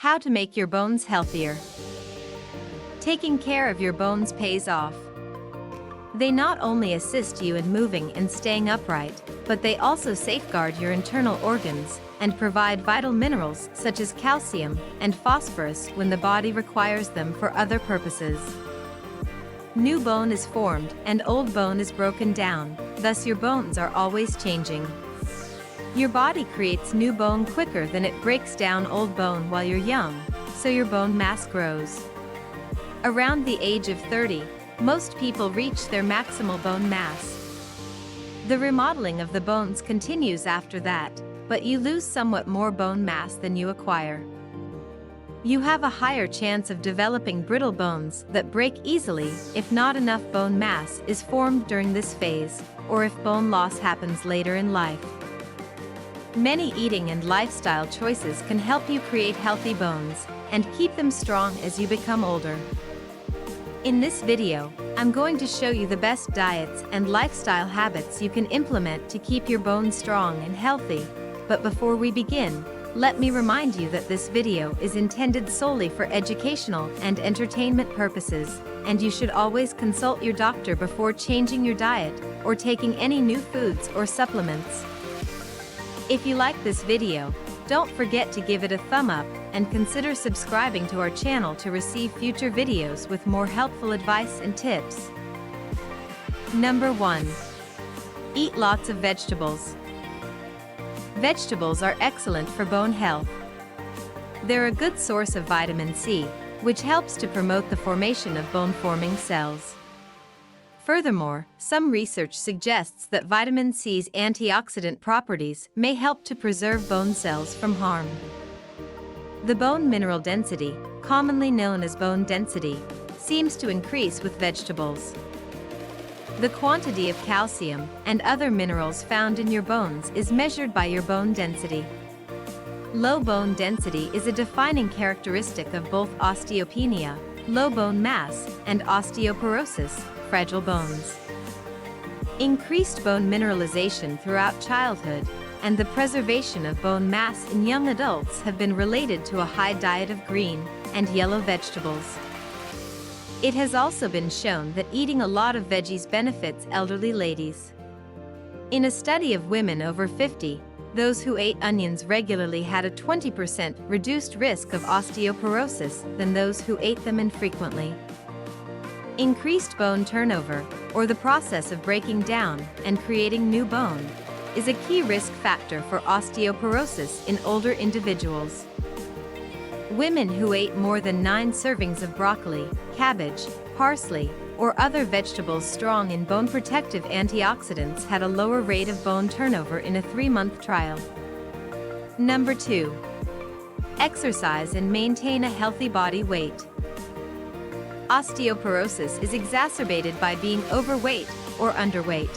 How to make your bones healthier. Taking care of your bones pays off. They not only assist you in moving and staying upright, but they also safeguard your internal organs and provide vital minerals such as calcium and phosphorus when the body requires them for other purposes. New bone is formed and old bone is broken down, thus your bones are always changing. Your body creates new bone quicker than it breaks down old bone while you're young, so your bone mass grows. Around the age of 30, most people reach their maximal bone mass. The remodeling of the bones continues after that, but you lose somewhat more bone mass than you acquire. You have a higher chance of developing brittle bones that break easily if not enough bone mass is formed during this phase, or if bone loss happens later in life. Many eating and lifestyle choices can help you create healthy bones and keep them strong as you become older. In this video, I'm going to show you the best diets and lifestyle habits you can implement to keep your bones strong and healthy. But before we begin, let me remind you that this video is intended solely for educational and entertainment purposes, and you should always consult your doctor before changing your diet or taking any new foods or supplements. If you like this video, don't forget to give it a thumb up and consider subscribing to our channel to receive future videos with more helpful advice and tips. Number 1. Eat lots of vegetables. Vegetables are excellent for bone health. They're a good source of vitamin C, which helps to promote the formation of bone-forming cells. Furthermore, some research suggests that vitamin C's antioxidant properties may help to preserve bone cells from harm. The bone mineral density, commonly known as bone density, seems to increase with vegetables. The quantity of calcium and other minerals found in your bones is measured by your bone density. Low bone density is a defining characteristic of both osteopenia, low bone mass, and osteoporosis, fragile bones. Increased bone mineralization throughout childhood and the preservation of bone mass in young adults have been related to a high diet of green and yellow vegetables. It has also been shown that eating a lot of veggies benefits elderly ladies. In a study of women over 50, those who ate onions regularly had a 20% reduced risk of osteoporosis than those who ate them infrequently. Increased bone turnover, or the process of breaking down and creating new bone, is a key risk factor for osteoporosis in older individuals. Women who ate more than 9 servings of broccoli, cabbage, parsley, or other vegetables strong in bone protective antioxidants had a lower rate of bone turnover in a 3-month trial. Number 2. Exercise and maintain a healthy body weight. Osteoporosis is exacerbated by being overweight or underweight.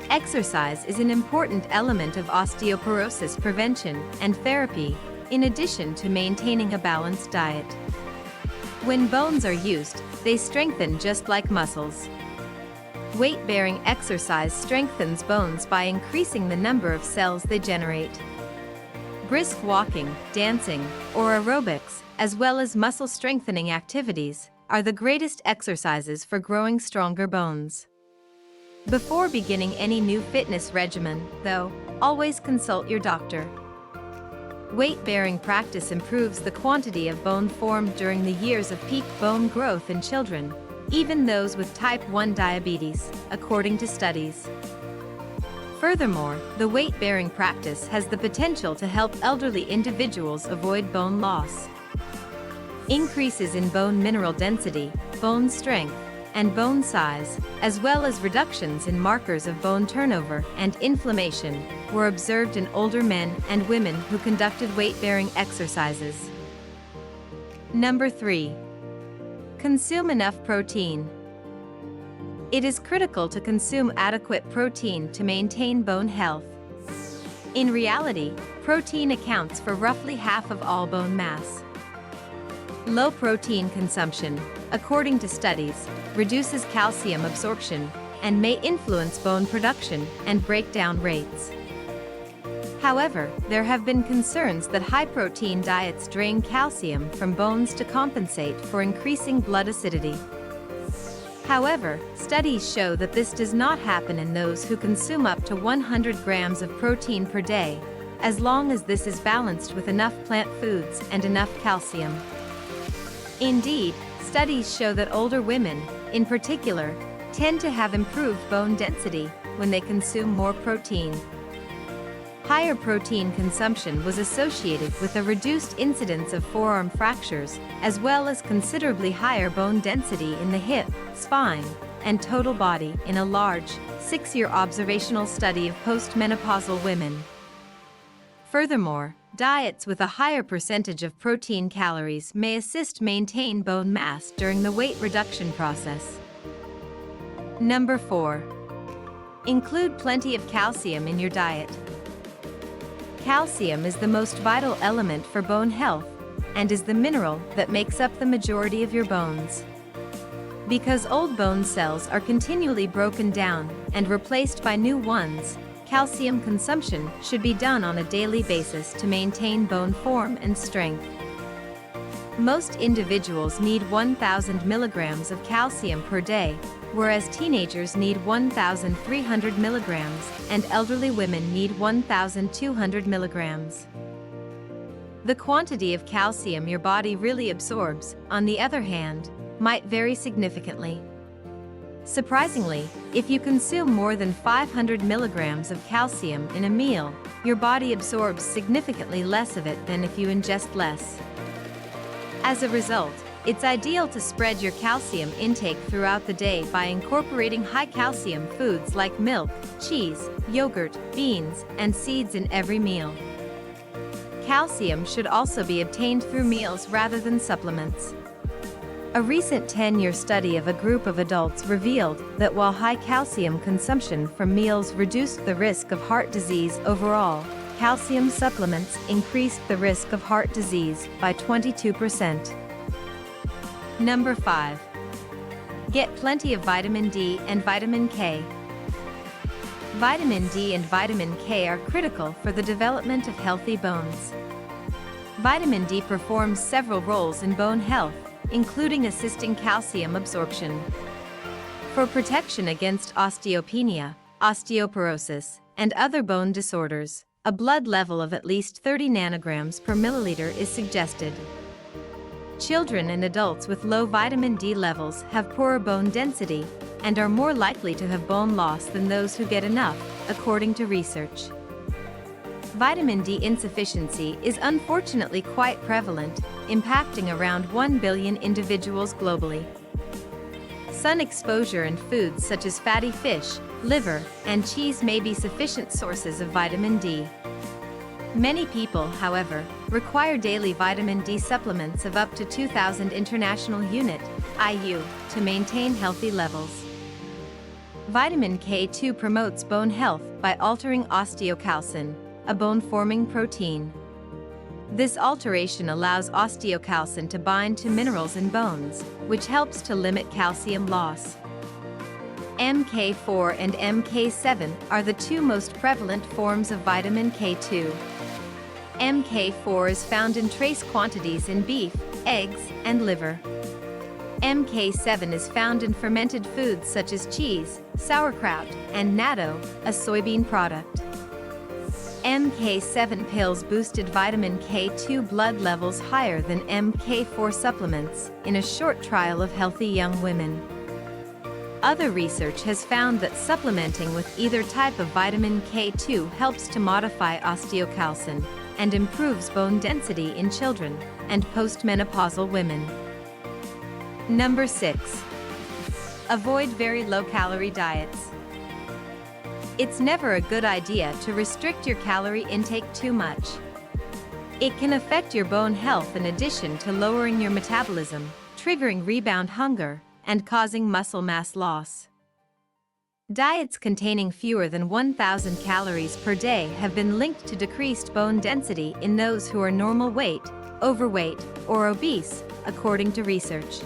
Exercise is an important element of osteoporosis prevention and therapy, in addition to maintaining a balanced diet. When bones are used, they strengthen just like muscles. Weight-bearing exercise strengthens bones by increasing the number of cells they generate. Brisk walking, dancing, or aerobics, as well as muscle-strengthening activities, are the greatest exercises for growing stronger bones. Before beginning any new fitness regimen, though, always consult your doctor. Weight-bearing practice improves the quantity of bone formed during the years of peak bone growth in children, even those with type 1 diabetes, according to studies. Furthermore, the weight-bearing practice has the potential to help elderly individuals avoid bone loss. Increases in bone mineral density, bone strength, and bone size, as well as reductions in markers of bone turnover and inflammation, were observed in older men and women who conducted weight-bearing exercises. Number 3. Consume enough protein. It is critical to consume adequate protein to maintain bone health. In reality, protein accounts for roughly half of all bone mass. Low protein consumption, according to studies, reduces calcium absorption and may influence bone production and breakdown rates. However, there have been concerns that high-protein diets drain calcium from bones to compensate for increasing blood acidity. However, studies show that this does not happen in those who consume up to 100 grams of protein per day, as long as this is balanced with enough plant foods and enough calcium. Indeed, studies show that older women, in particular, tend to have improved bone density when they consume more protein. Higher protein consumption was associated with a reduced incidence of forearm fractures, as well as considerably higher bone density in the hip, spine, and total body in a large, 6-year observational study of postmenopausal women. Furthermore, diets with a higher percentage of protein calories may assist maintain bone mass during the weight reduction process. Number 4. Include plenty of calcium in your diet. Calcium is the most vital element for bone health and is the mineral that makes up the majority of your bones. Because old bone cells are continually broken down and replaced by new ones, calcium consumption should be done on a daily basis to maintain bone form and strength. Most individuals need 1,000 milligrams of calcium per day, whereas teenagers need 1,300 milligrams and elderly women need 1,200 milligrams. The quantity of calcium your body really absorbs, on the other hand, might vary significantly. Surprisingly, if you consume more than 500 milligrams of calcium in a meal, your body absorbs significantly less of it than if you ingest less. As a result, it's ideal to spread your calcium intake throughout the day by incorporating high-calcium foods like milk, cheese, yogurt, beans, and seeds in every meal. Calcium should also be obtained through meals rather than supplements. A recent 10-year study of a group of adults revealed that while high calcium consumption from meals reduced the risk of heart disease overall, calcium supplements increased the risk of heart disease by 22%. Number 5. Get plenty of vitamin D and vitamin K. Vitamin D and vitamin K are critical for the development of healthy bones. Vitamin D performs several roles in bone health, including assisting calcium absorption. For protection against osteopenia, osteoporosis, and other bone disorders, a blood level of at least 30 nanograms per milliliter is suggested. Children and adults with low vitamin D levels have poorer bone density and are more likely to have bone loss than those who get enough, according to research. Vitamin D insufficiency is unfortunately quite prevalent, impacting around 1 billion individuals globally. Sun exposure and foods such as fatty fish, liver, and cheese may be sufficient sources of vitamin D. Many people, however, require daily vitamin D supplements of up to 2,000 international unit (IU) to maintain healthy levels. Vitamin K2 promotes bone health by altering osteocalcin, a bone-forming protein. This alteration allows osteocalcin to bind to minerals in bones, which helps to limit calcium loss. MK4 and MK7 are the two most prevalent forms of vitamin K2. MK4 is found in trace quantities in beef, eggs, and liver. MK7 is found in fermented foods such as cheese, sauerkraut, and natto, a soybean product. MK7 pills boosted vitamin K2 blood levels higher than MK4 supplements in a short trial of healthy young women. Other research has found that supplementing with either type of vitamin K2 helps to modify osteocalcin and improves bone density in children and postmenopausal women. Number 6. Avoid very low-calorie diets. It's never a good idea to restrict your calorie intake too much. It can affect your bone health in addition to lowering your metabolism, triggering rebound hunger, and causing muscle mass loss. Diets containing fewer than 1,000 calories per day have been linked to decreased bone density in those who are normal weight, overweight, or obese, according to research.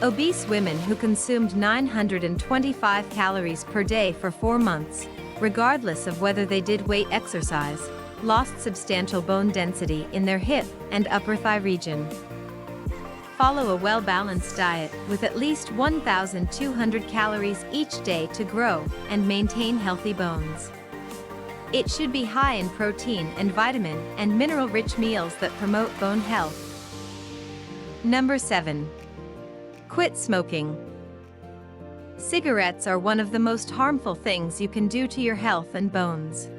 Obese women who consumed 925 calories per day for 4 months regardless of whether they did weight exercise, lost substantial bone density in their hip and upper thigh region. Follow a well-balanced diet with at least 1,200 calories each day to grow and maintain healthy bones. It should be high in protein and vitamin and mineral-rich meals that promote bone health. Number 7. Quit smoking. Cigarettes are one of the most harmful things you can do to your health and bones.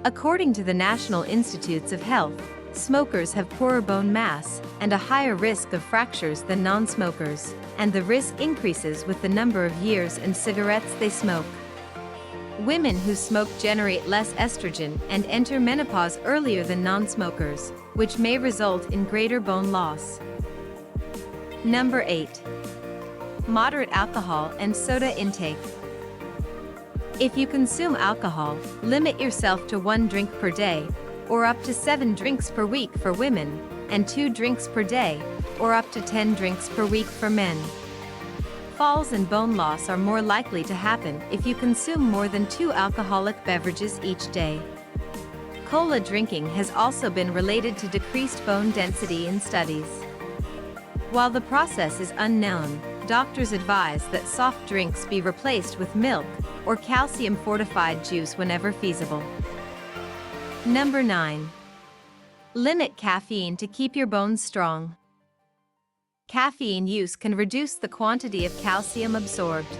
According to the National Institutes of Health, smokers have poorer bone mass and a higher risk of fractures than non-smokers, and the risk increases with the number of years and cigarettes they smoke. Women who smoke generate less estrogen and enter menopause earlier than non-smokers, which may result in greater bone loss. Number 8. Moderate alcohol and soda intake. If you consume alcohol, limit yourself to 1 drink per day, or up to 7 drinks per week for women, and 2 drinks per day, or up to 10 drinks per week for men. Falls and bone loss are more likely to happen if you consume more than 2 alcoholic beverages each day. Cola drinking has also been related to decreased bone density in studies. While the process is unknown, doctors advise that soft drinks be replaced with milk or calcium-fortified juice whenever feasible. Number 9. Limit caffeine to keep your bones strong. Caffeine use can reduce the quantity of calcium absorbed.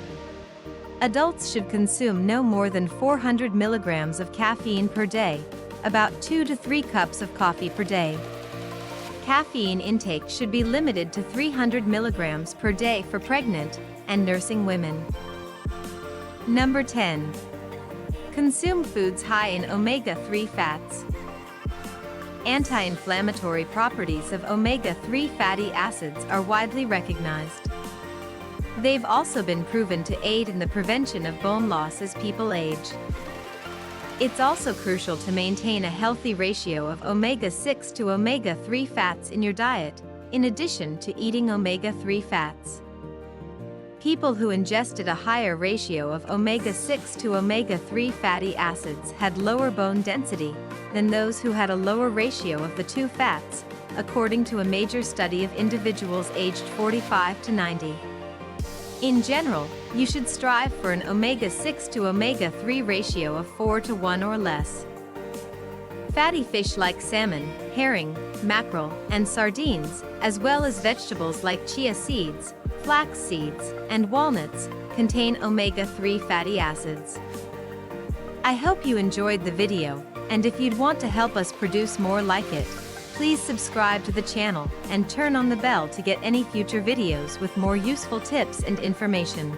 Adults should consume no more than 400 milligrams of caffeine per day, about 2 to 3 cups of coffee per day. Caffeine intake should be limited to 300 milligrams per day for pregnant and nursing women. Number 10. Consume foods high in omega-3 fats. Anti-inflammatory properties of omega-3 fatty acids are widely recognized. They've also been proven to aid in the prevention of bone loss as people age. It's also crucial to maintain a healthy ratio of omega-6 to omega-3 fats in your diet, in addition to eating omega-3 fats. People who ingested a higher ratio of omega-6 to omega-3 fatty acids had lower bone density than those who had a lower ratio of the 2 fats, according to a major study of individuals aged 45 to 90. In general, you should strive for an omega-6 to omega-3 ratio of 4 to 1 or less. Fatty fish like salmon, herring, mackerel, and sardines, as well as vegetables like chia seeds, flax seeds, and walnuts, contain omega-3 fatty acids. I hope you enjoyed the video, and if you'd want to help us produce more like it, please subscribe to the channel and turn on the bell to get any future videos with more useful tips and information.